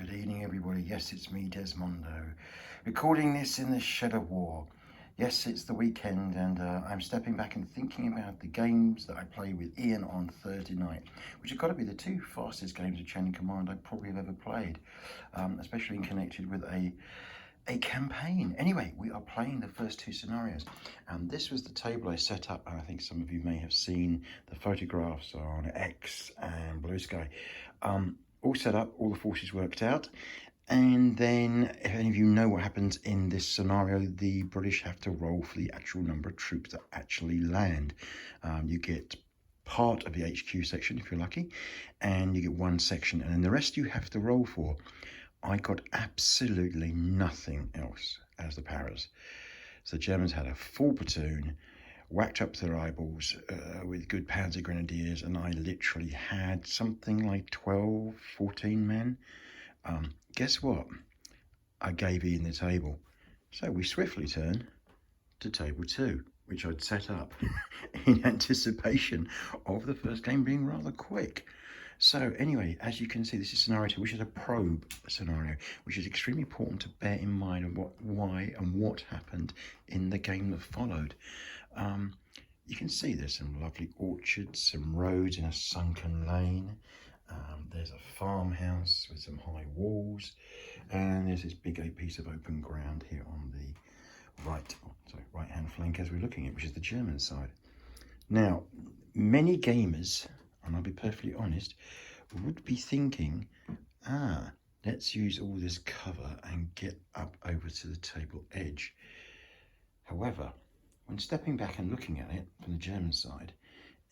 Good evening, everybody. Yes, it's me, Desmondo, recording this in the shed of war. Yes, it's the weekend, and I'm stepping back and thinking about the games that I played with Ian on Thursday night, which have got to be the two fastest games of Chain of Command I probably have ever played, especially in connected with a campaign. Anyway, we are playing the first two scenarios, and this was the table I set up, and I think some of you may have seen the photographs on X and Blue Sky. All set up, all the forces worked out, and then if any of you know what happens in this scenario, the British have to roll for the actual number of troops that actually land. You get part of the HQ section if you're lucky, and you get one section, and then the rest you have to roll for. I got absolutely nothing else as the paras. So the Germans had a full platoon, whacked up their eyeballs with good Panzer Grenadiers, and I literally had something like 12, 14 men. Guess what? I gave Ian the table. So we swiftly turn to table 2, which I'd set up in anticipation of the first game being rather quick. So anyway, as you can see, this is scenario 2, which is a probe scenario, which is extremely important to bear in mind of why and what happened in the game that followed. You can see there's some lovely orchards, some roads in a sunken lane. There's a farmhouse with some high walls, and there's this big piece of open ground here on the right-hand flank as we're looking at, which is the German side. Now, many gamers, and I'll be perfectly honest, would be thinking, let's use all this cover and get up over to the table edge. However, when stepping back and looking at it from the German side,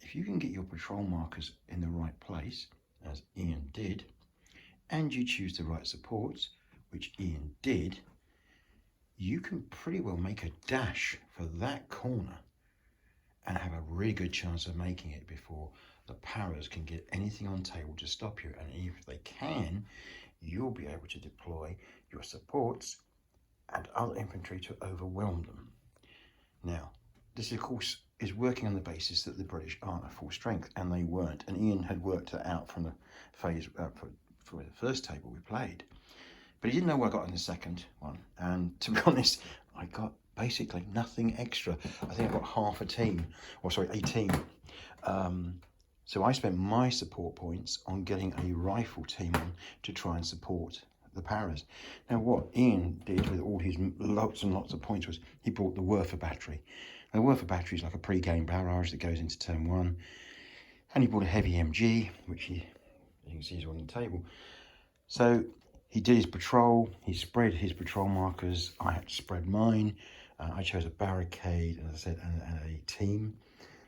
if you can get your patrol markers in the right place, as Ian did, and you choose the right supports, which Ian did, you can pretty well make a dash for that corner and have a really good chance of making it before the paras can get anything on table to stop you. And if they can, you'll be able to deploy your supports and other infantry to overwhelm them. Now, this of course is working on the basis that the British aren't at full strength, and they weren't. And Ian had worked it out from the phase for the first table we played. But he didn't know what I got in the second one. And to be honest, I got basically nothing extra. I think I got half a team, or sorry, a team. So I spent my support points on getting a rifle team on to try and support the paras. Now what Ian did with all his lots and lots of points was he brought the Werfer battery. Now, the Werfer battery is like a pre-game barrage that goes into turn 1. And he brought a heavy MG, which you can see is on the table. So he did his patrol, he spread his patrol markers, I had to spread mine. I chose a barricade, as I said, and a team,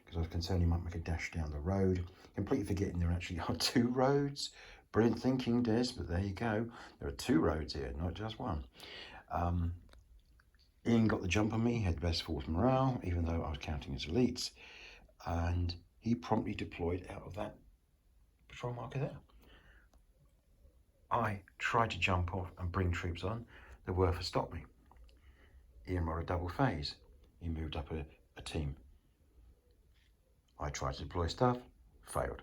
because I was concerned he might make a dash down the road, completely forgetting there actually are 2 roads. Brilliant thinking, Des, but there you go. There are 2 roads here, not just one. Ian got the jump on me, had the best force morale, even though I was counting as elites, and he promptly deployed out of that patrol marker there. I tried to jump off and bring troops on. The Werfer stopped me. Ian rolled a double phase. He moved up a team. I tried to deploy stuff, failed.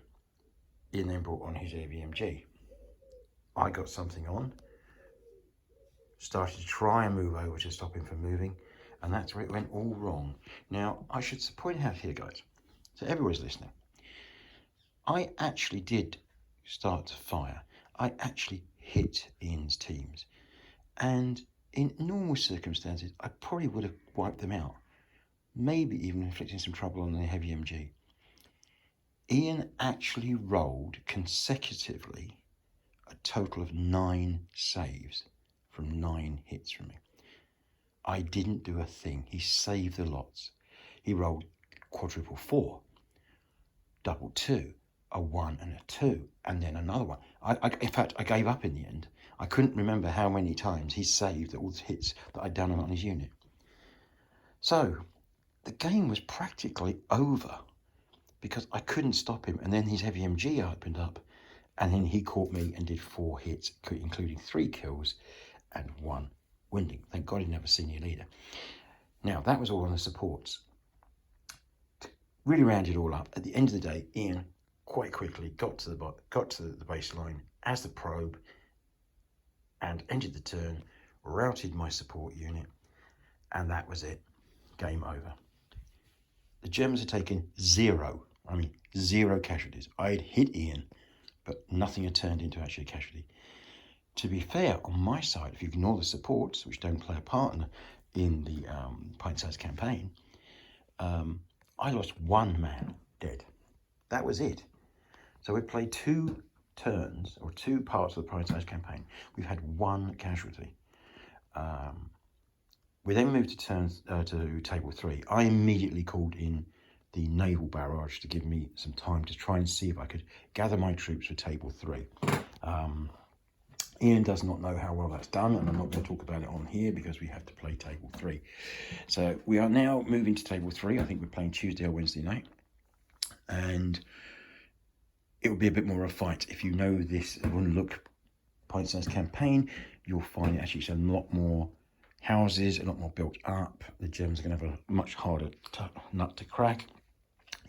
Ian then brought on his AVMG. I got something on, started to try and move over to stop him from moving, and that's where it went all wrong. Now, I should point out here, guys, so everybody's listening, I actually did start to fire. I actually hit Ian's teams, and in normal circumstances, I probably would have wiped them out, maybe even inflicting some trouble on the heavy MG. Ian actually rolled consecutively a total of 9 saves from 9 hits from me. I didn't do a thing. He saved the lots. He rolled quadruple 4, double 2, a 1 and a 2, and then another 1. In fact, I gave up in the end. I couldn't remember how many times he saved all the hits that I'd done on his unit. So the game was practically over because I couldn't stop him, and then his heavy MG opened up, and then he caught me and did 4 hits, including 3 kills and 1 wounding. Thank God he'd never senior leader. Now, that was all on the supports. Really rounded it all up. At the end of the day, Ian quite quickly got to the baseline as the probe, and ended the turn, routed my support unit, and that was it. Game over. The Germans had taken zero casualties. I had hit Ian, but nothing had turned into actually a casualty. To be fair, on my side, if you ignore the supports, which don't play a part in the pint-sized campaign, I lost one man dead. That was it. So we played 2 turns, or 2 parts of the pint-sized campaign. We've had 1 casualty. We then moved to table 3. I immediately called in the naval barrage to give me some time to try and see if I could gather my troops for table 3. Ian does not know how well that's done, and I'm not going to talk about it on here because we have to play table 3. So we are now moving to table 3. I think we're playing Tuesday or Wednesday night, and it will be a bit more of a fight. If you know this Run Look pint-sized campaign, you'll find actually it's a lot more houses, a lot more built up. The Germans are going to have a much harder nut to crack.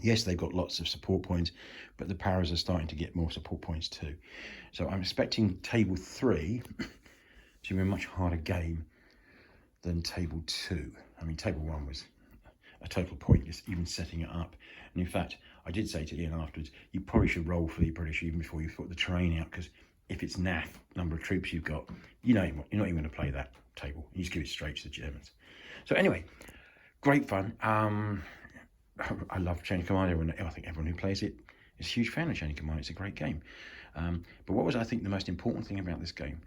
Yes, they've got lots of support points, but the powers are starting to get more support points too. So I'm expecting table 3 to be a much harder game than table 2. I mean, table 1 was a total pointless, even setting it up. And in fact, I did say to Ian afterwards, you probably should roll for the British even before you put the terrain out, because if it's NAF, number of troops you've got, you're not even going to play that table. You just give it straight to the Germans. So anyway, great fun. I love Chain of Command. I think everyone who plays it is a huge fan of Chain of Command. It's a great game. But what was, I think, the most important thing about this game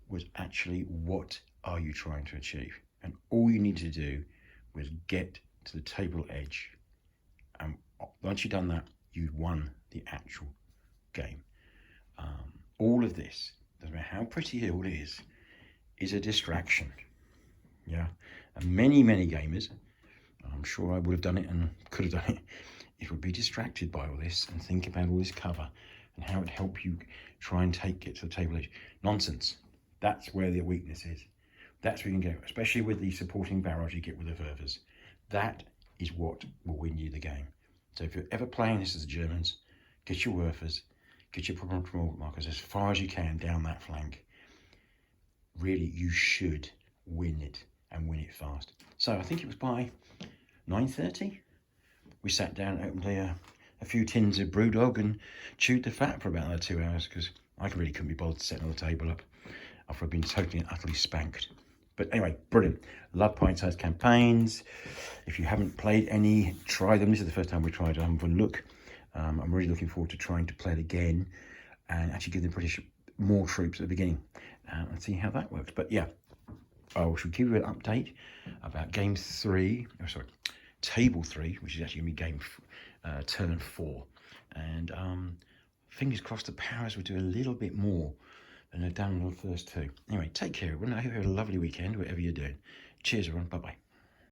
was actually what are you trying to achieve? And all you need to do was get to the table edge. And once you've done that, you've won the actual game. All of this, doesn't matter how pretty it all is a distraction. Yeah. And many gamers, I'm sure I would have done it and could have done it, it would be distracted by all this and think about all this cover and how it help you try and get to the table edge. Nonsense. That's where the weakness is. That's where you can go, especially with the supporting barrage you get with the Werfers. That is what will win you the game. So if you're ever playing this as the Germans, get your Werfers, get your promote markers as far as you can down that flank. Really, you should win it and win it fast. So I think it was by 9:30. We sat down, opened a few tins of Brewdog and chewed the fat for about 2 hours, because I really couldn't be bothered setting the table up after I've been totally and utterly spanked. But anyway, brilliant. Love pint-sized campaigns. If you haven't played any, try them. This is the first time we tried One Look. I'm really looking forward to trying to play it again and actually give the British more troops at the beginning and see how that works. But yeah, I should give you an update about table 3, which is actually going to be turn 4. And fingers crossed the powers will do a little bit more than they've done on the first 2. Anyway, take care everyone. I hope you have a lovely weekend, whatever you're doing. Cheers everyone. Bye-bye.